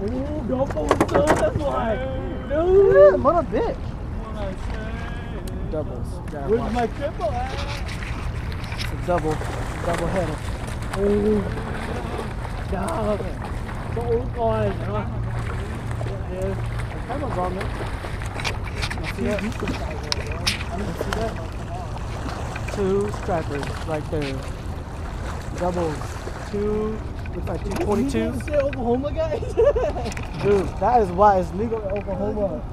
Ooh, double son, that's why. Dude. Dude. Yeah, what a bitch. Doubles. Where's my triple at? It's a double header. Ooh. Dog. The old guy, huh? Yeah. The camera's on there. See that? See that? 2 stripers right there. Doubles. 2, looks like 242. You say Oklahoma guys? Dude, that is why it's legal in Oklahoma.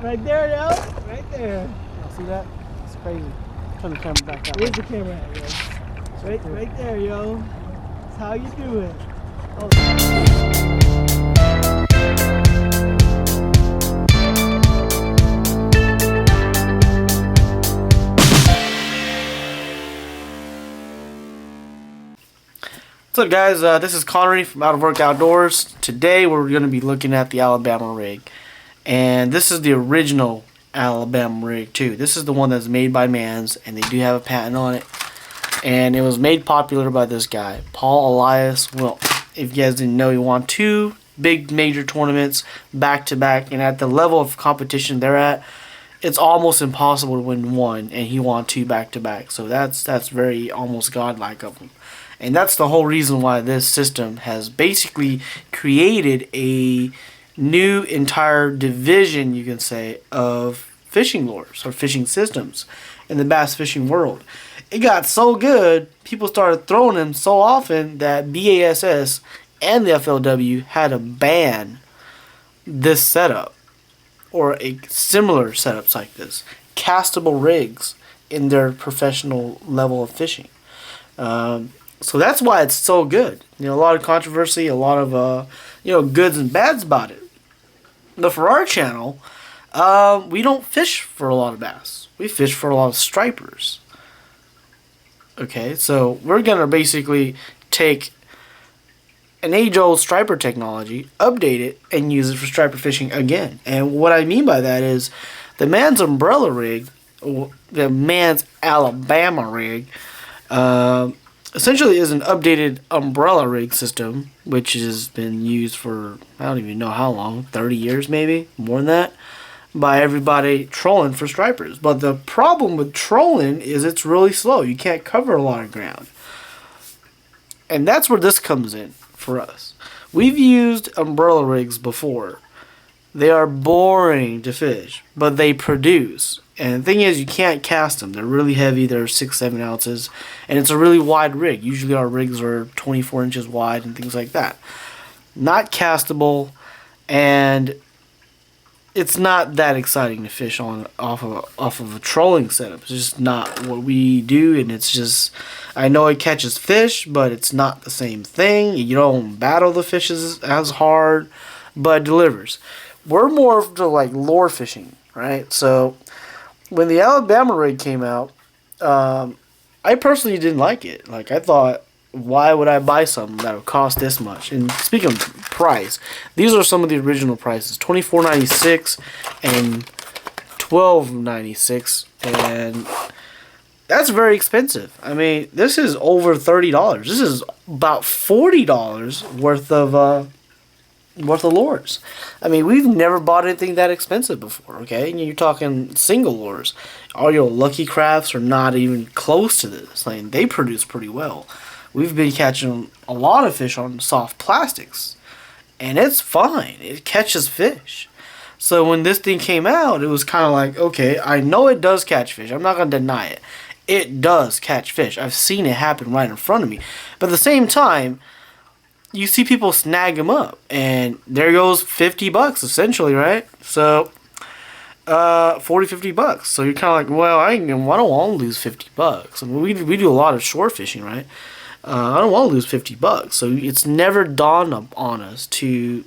Right there, yo. Right there. Y'all see that? It's crazy. Turn the camera back out. Where's the camera at, yo? Right there, yo. That's how you do it. Oh. What's up, guys? This is Connery from OOW Outdoors. Today we're going to be looking at the Alambama Rig. And this is the original Alambama Rig too. This is the one that's made by Mans, and they do have a patent on it. And it was made popular by this guy, Paul Elias. Well, if you guys didn't know, he won 2 big major tournaments back to back, and at the level of competition they're at, it's almost impossible to win one, and he won 2 back to back. So that's very almost godlike of him. And that's the whole reason why this system has basically created a new entire division, you can say, of fishing lures or fishing systems in the bass fishing world. It got so good, people started throwing them so often that BASS and the FLW had to ban this setup or a similar setups like this, castable rigs, in their professional level of fishing. So that's why it's so good. You know, a lot of controversy, a lot of goods and bads about it. But for our channel, we don't fish for a lot of bass. We fish for a lot of stripers. Okay, so we're gonna basically take an age-old striper technology, update it, and use it for striper fishing again. And what I mean by that is the Mans umbrella rig, the Mans Alambama rig, essentially is an updated umbrella rig system, which has been used for, I don't even know how long, 30 years maybe, more than that, by everybody trolling for stripers. But the problem with trolling is it's really slow. You can't cover a lot of ground. And that's where this comes in for us. We've used umbrella rigs before. They are boring to fish, but they produce. And the thing is, you can't cast them. They're really heavy. They're 6-7 ounces. And it's a really wide rig. Usually our rigs are 24 inches wide and things like that. Not castable, and it's not that exciting to fish on off of a trolling setup. It's just not what we do, and it's just, I know it catches fish, but it's not the same thing. You don't battle the fishes as hard, but it delivers. We're more of the like lure fishing, right? So when the Alambama rig came out, I personally didn't like it. Like, I thought, why would I buy something that would cost this much? And speaking of price, these are some of the original prices: $24.96 and $12.96, and that's very expensive. I mean, this is over $30. This is about $40 worth of lures. I mean, we've never bought anything that expensive before, okay? And you're talking single lures. All your Lucky Crafts are not even close to this. I mean, they produce pretty well. We've been catching a lot of fish on soft plastics, and it's fine. It catches fish. So when this thing came out, it was kind of like, okay, I know it does catch fish. I'm not going to deny it. It does catch fish. I've seen it happen right in front of me. But at the same time, you see people snag them up, and there goes $50 essentially, right? So $40-$50. So you're kind of like, well, I don't want to lose $50. I mean, we do a lot of shore fishing, right? I don't want to lose $50. So it's never dawned on us to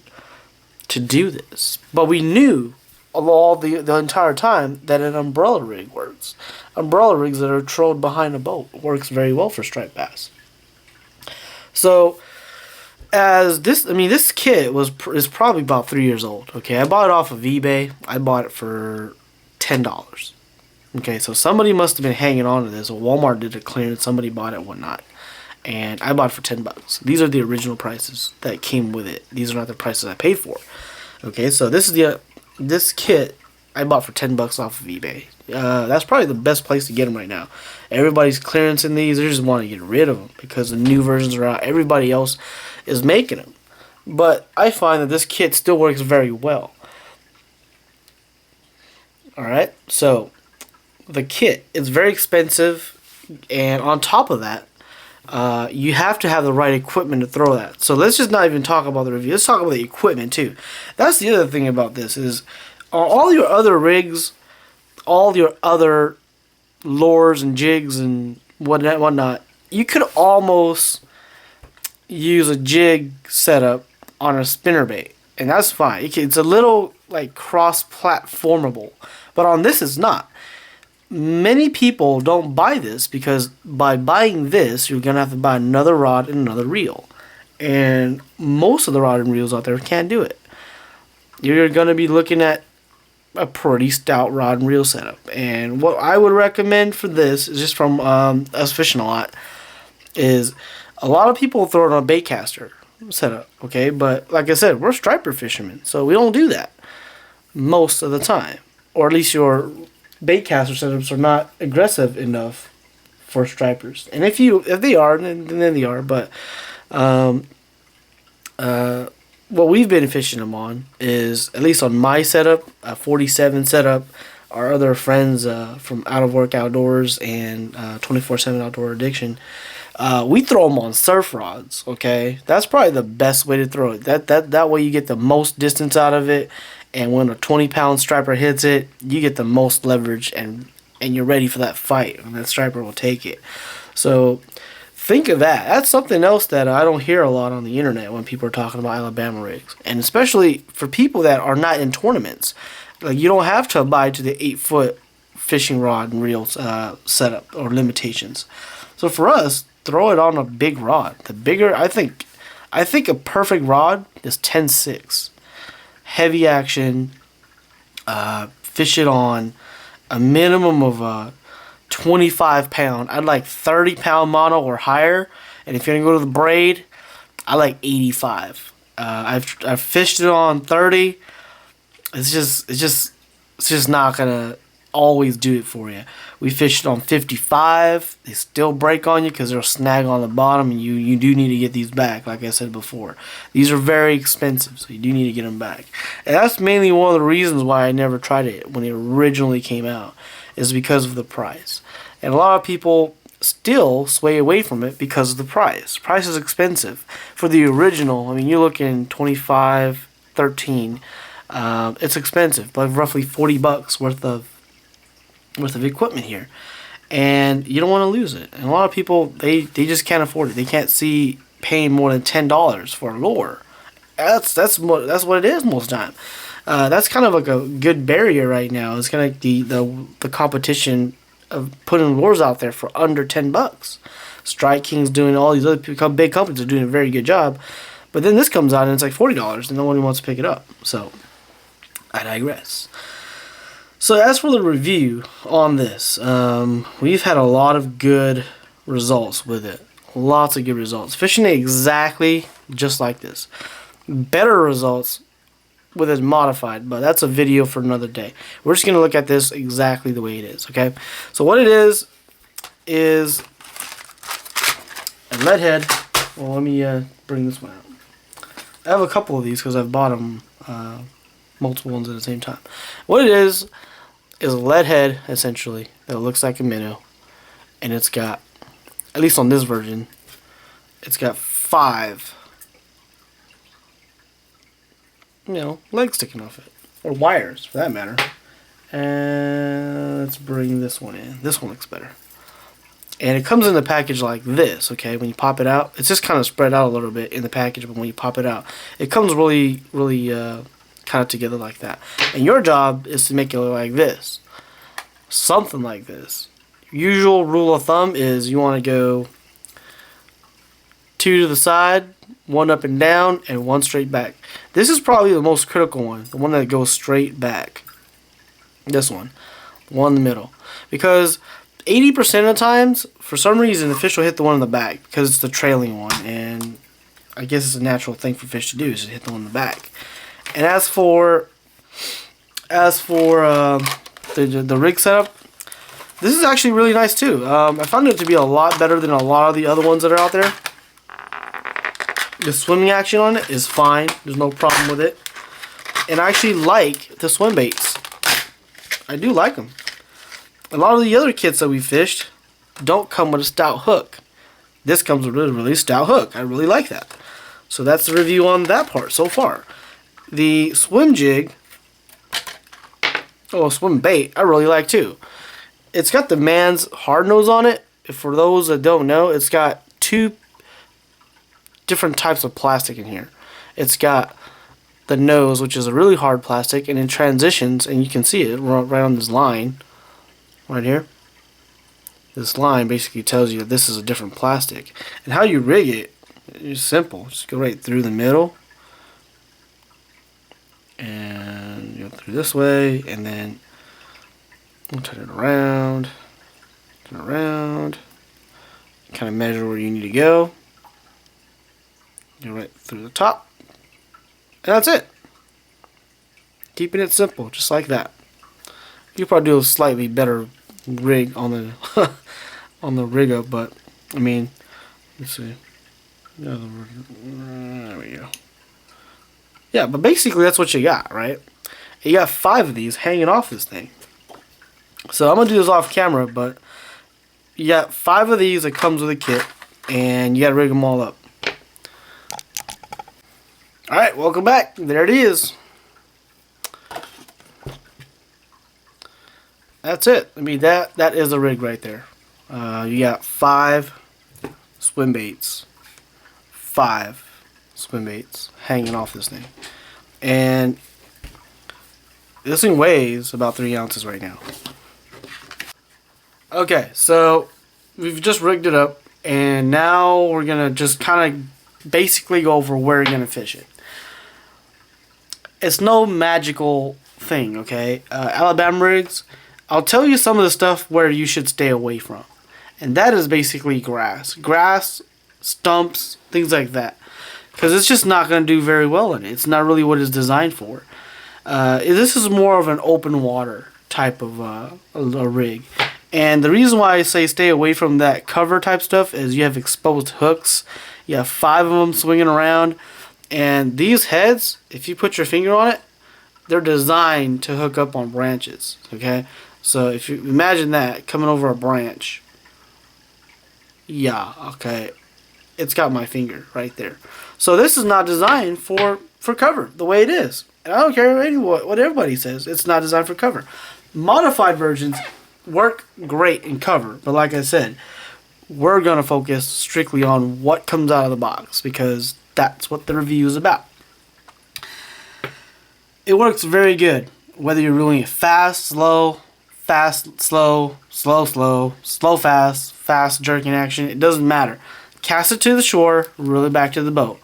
do this, but we knew all the entire time that an umbrella rig works. Umbrella rigs that are trolled behind a boat works very well for striped bass. So as this, I mean, this kit is probably about 3 years old. Okay, I bought it off of eBay. I bought it for $10. Okay, so somebody must have been hanging on to this. Walmart did a clearance. Somebody bought it, whatnot. and I bought it for $10. These are the original prices that came with it. These are not the prices I paid for. Okay, so this is this kit I bought for $10 off of eBay. That's probably the best place to get them right now. Everybody's clearancing these. They just want to get rid of them because the new versions are out. Everybody else is making them. But I find that this kit still works very well. Alright, so the kit is very expensive, and on top of that, you have to have the right equipment to throw that. So let's just not even talk about the review. Let's talk about the equipment too. That's the other thing about this is all your other rigs, all your other lures and jigs and whatnot, you could almost use a jig setup on a spinnerbait, and that's fine. It's a little like cross-platformable, but on this it's not. Many people don't buy this because by buying this, you're gonna have to buy another rod and another reel, and most of the rod and reels out there can't do it. You're gonna be looking at a pretty stout rod and reel setup, and what I would recommend for this is just from us fishing a lot, is a lot of people throw it on a bait caster setup, okay, but like I said, we're striper fishermen, so we don't do that most of the time, or at least your bait caster setups are not aggressive enough for stripers. And if they are, then they are, but what we've been fishing them on is, at least on my setup, a 47 setup, our other friends from OOW Outdoors and 24/7 Outdoor Addiction, we throw them on surf rods. Okay, that's probably the best way to throw it. That way you get the most distance out of it, and when a 20-pound striper hits it, you get the most leverage, and you're ready for that fight, and that striper will take it. So think of that. That's something else that I don't hear a lot on the internet when people are talking about Alabama rigs. And especially for people that are not in tournaments. Like, you don't have to abide to the 8-foot fishing rod and reel setup or limitations. So for us, throw it on a big rod. The bigger, I think a perfect rod is 10-6. Heavy action, fish it on a minimum of 25-pound. I'd like 30-pound mono or higher, and if you're gonna go to the braid, I like 85. I've fished it on 30. It's just not gonna always do it for you. We fished it on 55. They still break on you because they'll snag on the bottom, and you do need to get these back. Like I said before, these are very expensive, so you do need to get them back. And that's mainly one of the reasons why I never tried it when it originally came out, is because of the price. And a lot of people still sway away from it because of the price. Price is expensive. For the original, I mean, you're looking 25, 13. It's expensive, like roughly $40 worth of equipment here. And you don't want to lose it. And a lot of people, they just can't afford it. They can't see paying more than $10 for a lure. That's what it is most of the time. That's kind of like a good barrier right now. It's kind of the competition of putting lures out there for under $10. Strike King's doing, all these other big companies are doing a very good job, but then this comes out and it's like $40 and no one wants to pick it up. So I digress. So as for the review on this, we've had a lot of good results with it. Lots of good results. Fishing it exactly just like this. Better results with it modified, but that's a video for another day. We're just going to look at this exactly the way it is, okay? So what it is a lead head. Well, let me bring this one out. I have a couple of these because I've bought them, multiple ones at the same time. What it is a lead head, essentially, that looks like a minnow, and it's got, at least on this version, it's got 5 legs sticking off it, or wires for that matter. And let's bring this one in. This one looks better. And it comes in the package like this, okay? When you pop it out, it's just kind of spread out a little bit in the package, but when you pop it out, it comes really, really kind of together like that. And your job is to make it look like this. Something like this. Usual rule of thumb is you want to go 2 to the side, 1 up and down, and 1 straight back. This is probably the most critical one, the one that goes straight back. This one in the middle. Because 80% of the times, for some reason, the fish will hit the one in the back because it's the trailing one, and I guess it's a natural thing for fish to do, is to hit the one in the back. And as for the rig setup, this is actually really nice too. I found it to be a lot better than a lot of the other ones that are out there. The swimming action on it is fine. There's no problem with it. And I actually like the swim baits. I do like them. A lot of the other kits that we fished don't come with a stout hook. This comes with a really stout hook. I really like that. So that's the review on that part so far. The swim jig, swim bait, I really like too. It's got the man's hard nose on it. For those that don't know, it's got two different types of plastic in here. It's got the nose, which is a really hard plastic, and it transitions, and you can see it right on this line right here. This line basically tells you that this is a different plastic. And how you rig it is simple. Just go right through the middle and go through this way, and then turn it around, kind of measure where you need to go. Go right through the top, and that's it. Keeping it simple, just like that. You probably do a slightly better rig on the on the rig up, but I mean, let's see. There we go. Yeah, but basically that's what you got, right? You got 5 of these hanging off this thing. So I'm gonna do this off camera, but you got 5 of these that comes with a kit, and you gotta rig them all up. Alright, welcome back. There it is. That's it. I mean, that is a rig right there. You got 5 swim baits. 5 swim baits hanging off this thing. And this thing weighs about 3 ounces right now. Okay, so we've just rigged it up, and now we're going to just kind of basically go over where you're going to fish it. It's no magical thing, okay? Alabama rigs, I'll tell you some of the stuff where you should stay away from. And that is basically grass. Grass, stumps, things like that. Because it's just not going to do very well in it. It's not really what it's designed for. This is more of an open water type of a rig. And the reason why I say stay away from that cover type stuff is you have exposed hooks. You have 5 of them swinging around. And these heads, if you put your finger on it, they're designed to hook up on branches. Okay? So if you imagine that coming over a branch. Yeah, okay. It's got my finger right there. So this is not designed for cover the way it is. And I don't care what everybody says. It's not designed for cover. Modified versions work great in cover. But like I said, we're going to focus strictly on what comes out of the box, because that's what the review is about. It works very good. Whether you're reeling it fast, slow, slow, fast, jerking action, it doesn't matter. Cast it to the shore, reel it back to the boat.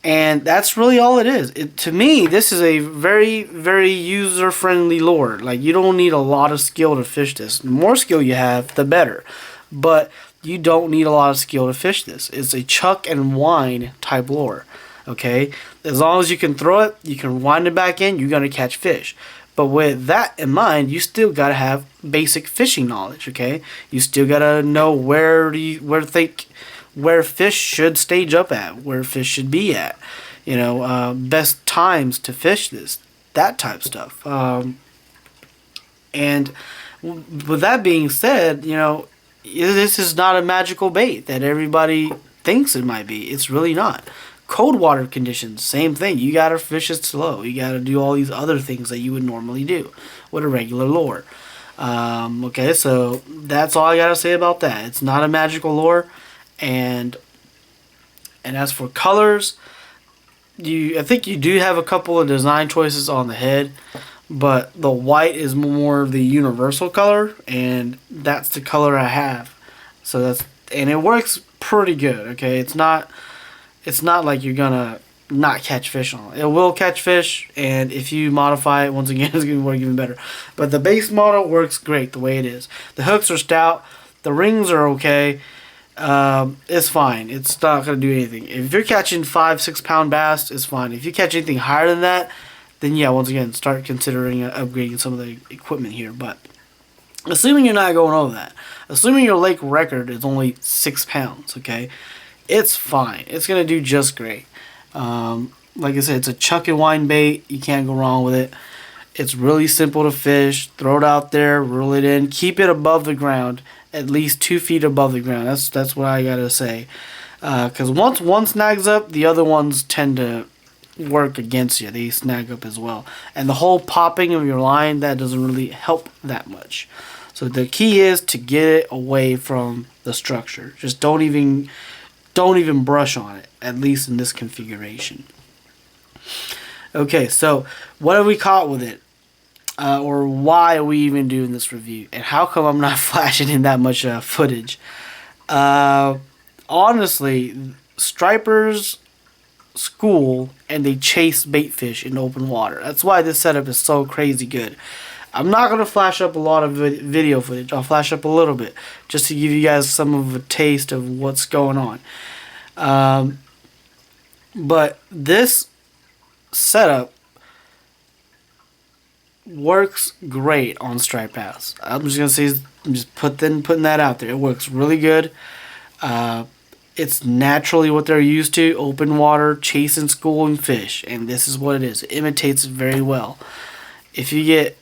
And that's really all it is. To me, this is a very, very user-friendly lure. Like, you don't need a lot of skill to fish this. The more skill you have, the better. But you don't need a lot of skill to fish this. It's a chuck and wind type lure. Okay? As long as you can throw it, you can wind it back in, you're going to catch fish. But with that in mind, you still got to have basic fishing knowledge, okay? You still got to know where fish should stage up at, where fish should be at. You know, best times to fish this, that type of stuff. And with that being said, you know, this is not a magical bait that everybody thinks it might be. It's really not. Cold water conditions, same thing. You gotta fish it slow. You gotta do all these other things that you would normally do with a regular lure. Okay, so that's all I gotta say about that. It's not a magical lure, and as for colors, I think you do have a couple of design choices on the head, but the white is more of the universal color, and that's the color I have. So and it works pretty good. Okay, it's not like you're gonna not catch fish on it. It will catch fish, and if you modify it, once again, it's going to work even better. But the base model works great the way it is. The hooks are stout. The rings are okay. It's fine. It's not going to do anything. If you're catching 5-6 pound bass, it's fine. If you catch anything higher than that, then yeah, once again, start considering upgrading some of the equipment here. But assuming you're not going over that, assuming your lake record is only 6 pounds, okay, it's fine. It's going to do just great. Like I said, it's a chuck and wind bait. You can't go wrong with it. It's really simple to fish. Throw it out there, reel it in, keep it above the ground, at least 2 feet above the ground. That's what I gotta say. Because once one snags up, the other ones tend to work against you. They snag up as well. And the whole popping of your line, that doesn't really help that much. So the key is to get it away from the structure. Just don't even brush on it, at least in this configuration. Okay, so what have we caught with it? Or why are we even doing this review? And how come I'm not flashing in that much footage? Honestly, stripers school and they chase bait fish in open water. That's why this setup is so crazy good. I'm not going to flash up a lot of video footage. I'll flash up a little bit just to give you guys some of a taste of what's going on. But this setup works great on striped bass. I'm just gonna say, I'm just putting that out there. It works really good. It's naturally what they're used to: open water, chasing, schooling fish, and this is what it is. It imitates it very well. If you get,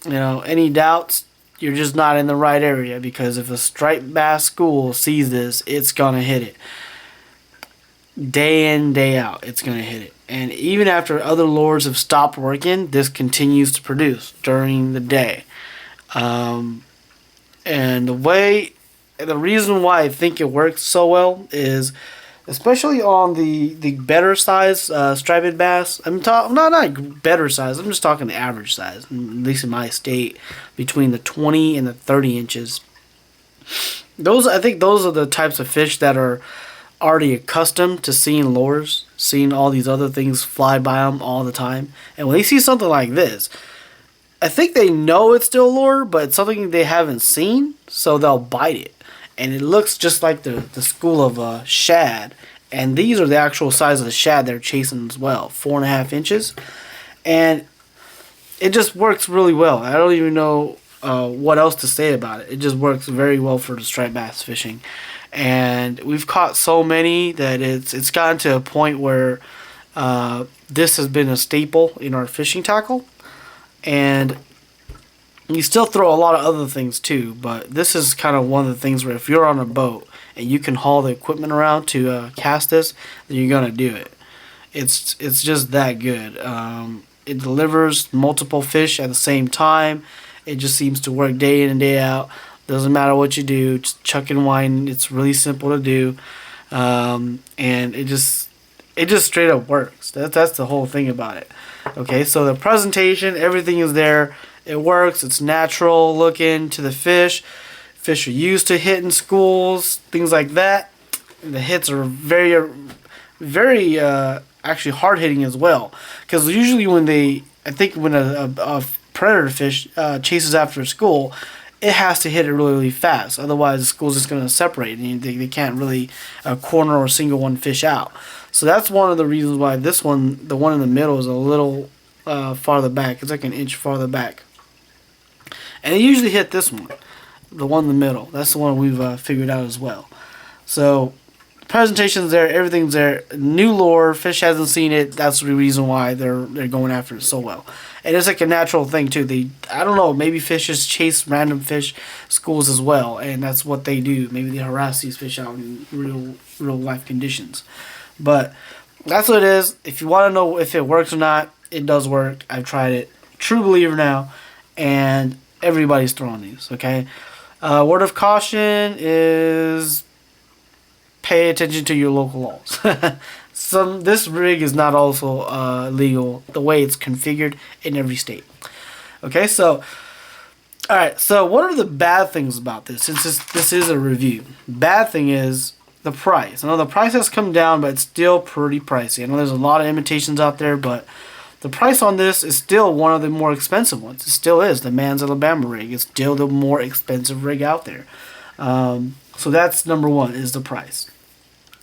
any doubts, you're just not in the right area, because if a striped bass school sees this, it's gonna hit it. Day in, day out, it's going to hit it. And even after other lures have stopped working, this continues to produce during the day. And the reason why I think it works so well is, especially on the better size striped bass. I'm talking not better size. I'm just talking the average size, at least in my state, between the 20 and the 30 inches. I think those are the types of fish that are already accustomed to seeing lures, seeing all these other things fly by them all the time. And when they see something like this, I think they know it's still a lure, but it's something they haven't seen, so they'll bite it. And it looks just like the school of shad. And these are the actual size of the shad they're chasing as well, 4.5 inches. And it just works really well. I don't even know what else to say about it. It just works very well for the striped bass fishing. And we've caught so many that it's gotten to a point where this has been a staple in our fishing tackle. And you still throw a lot of other things too, but this is kind of one of the things where if you're on a boat and you can haul the equipment around to cast this, then you're gonna do it. It's just that good. It delivers multiple fish at the same time. It just seems to work day in and day out. Doesn't matter what you do, just chuck and wind. It's really simple to do, and it just straight up works. That's the whole thing about it. Okay, so the presentation, everything is there. It works. It's natural looking to the fish. Fish are used to hitting schools, things like that. The hits are very, very actually hard hitting as well. Because usually when a predator fish chases after a school, it has to hit it really, really fast. Otherwise, the school's just going to separate, and they can't really corner or single one fish out. So that's one of the reasons why this one, the one in the middle, is a little farther back. It's like an inch farther back. And they usually hit this one, the one in the middle. That's the one we've figured out as well. So presentation's there, everything's there. New lure, fish hasn't seen it. That's the reason why they're going after it so well. And it's like a natural thing too. I don't know, maybe fish just chase random fish schools as well, and that's what they do. Maybe they harass these fish out in real life conditions. But that's what it is. If you want to know if it works or not, it does work. I've tried it. True believer now, and everybody's throwing these. Okay. Word of caution is pay attention to your local laws. This rig is not also legal the way it's configured in every state. Okay, so alright, so what are the bad things about this? Since this is a review. Bad thing is the price. I know the price has come down, but it's still pretty pricey. I know there's a lot of imitations out there, but the price on this is still one of the more expensive ones. It still is. The Man's Alabama rig is still the more expensive rig out there. So that's number one, is the price.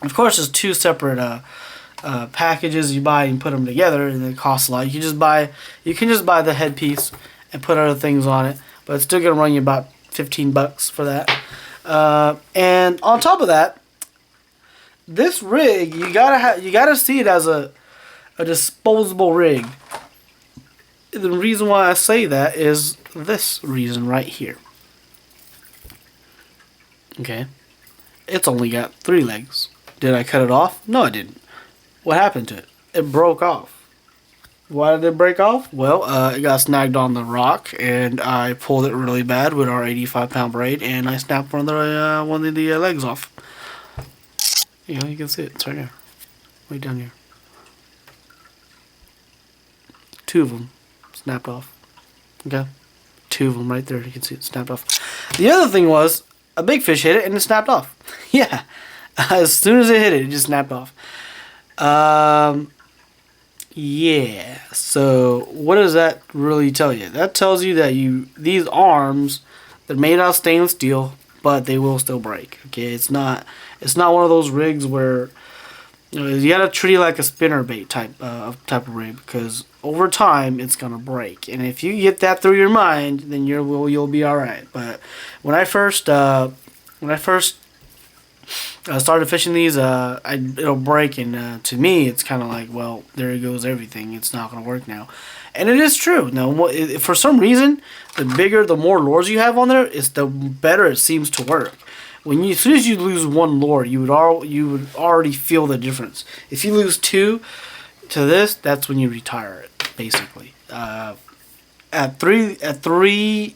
Of course, there's two separate packages you buy and put them together, and it costs a lot. You can just buy the headpiece and put other things on it, but it's still gonna run you about $15 for that. And on top of that, this rig, you gotta see it as a disposable rig. The reason why I say that is this reason right here. Okay, it's only got 3 legs. Did I cut it off? No, I didn't. What happened to it? It broke off. Why did it break off? Well, it got snagged on the rock, and I pulled it really bad with our 85-pound braid, and I snapped one of the legs off. You know, you can see it. It's right here, way down here. 2 of them snapped off. Okay, 2 of them right there. You can see it snapped off. The other thing was a big fish hit it and it snapped off. Yeah, as soon as it hit it, it just snapped off. Yeah. So what does that really tell you? That tells you that these arms, they're made out of stainless steel, but they will still break. Okay, it's not one of those rigs where you gotta treat it like a spinnerbait type of rig, because over time it's gonna break. And if you get that through your mind, then you'll be all right. But when I first started fishing these, it'll break, and to me it's kind of like, well, there goes everything. It's not gonna work now, and it is true. Now, for some reason, the more lures you have on there, the better it seems to work. As soon as you lose 1 lure, you would already feel the difference. If you lose 2 to this, that's when you retire it, basically. At three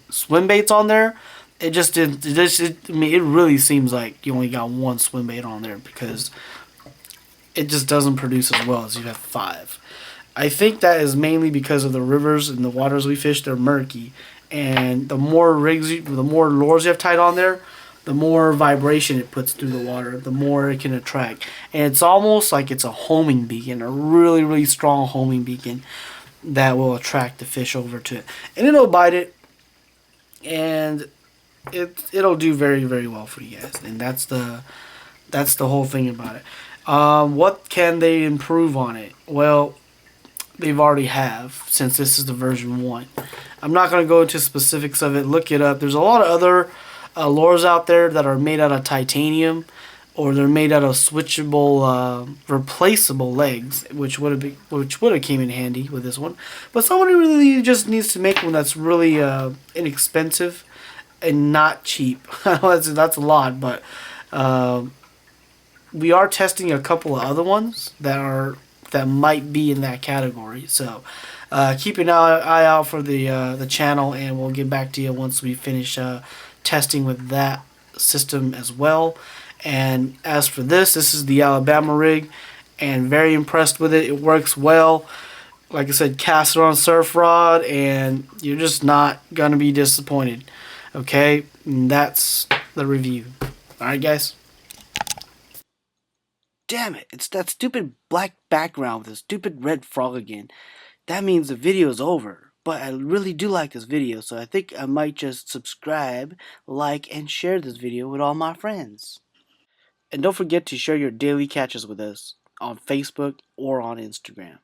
swim baits on there, it really seems like you only got 1 swim bait on there, because it just doesn't produce as well as you have 5. I think that is mainly because of the rivers and the waters we fish. They're murky, and the more lures you have tied on there, the more vibration it puts through the water, the more it can attract. And it's almost like it's a homing beacon, a really, really strong homing beacon that will attract the fish over to it. And it'll bite it, and it'll do very, very well for you guys. And that's the whole thing about it. What can they improve on it? Well, they've already have, since this is the version 1. I'm not going to go into specifics of it. Look it up. There's a lot of other lures out there that are made out of titanium, or they're made out of switchable, replaceable legs, which would have came in handy with this one. But somebody really just needs to make one that's really inexpensive and not cheap. that's a lot, but we are testing a couple of other ones that might be in that category. So keep an eye out for the channel, and we'll get back to you once we finish testing with that system as well. And as for this is the Alabama rig, and very impressed with it. It works well. Like I said, cast it on surf rod, and you're just not gonna be disappointed. Okay, and that's the review. Alright, guys. Damn it, it's that stupid black background with a stupid red frog again. That means the video is over. But I really do like this video, so I think I might just subscribe, like, and share this video with all my friends. And don't forget to share your daily catches with us on Facebook or on Instagram.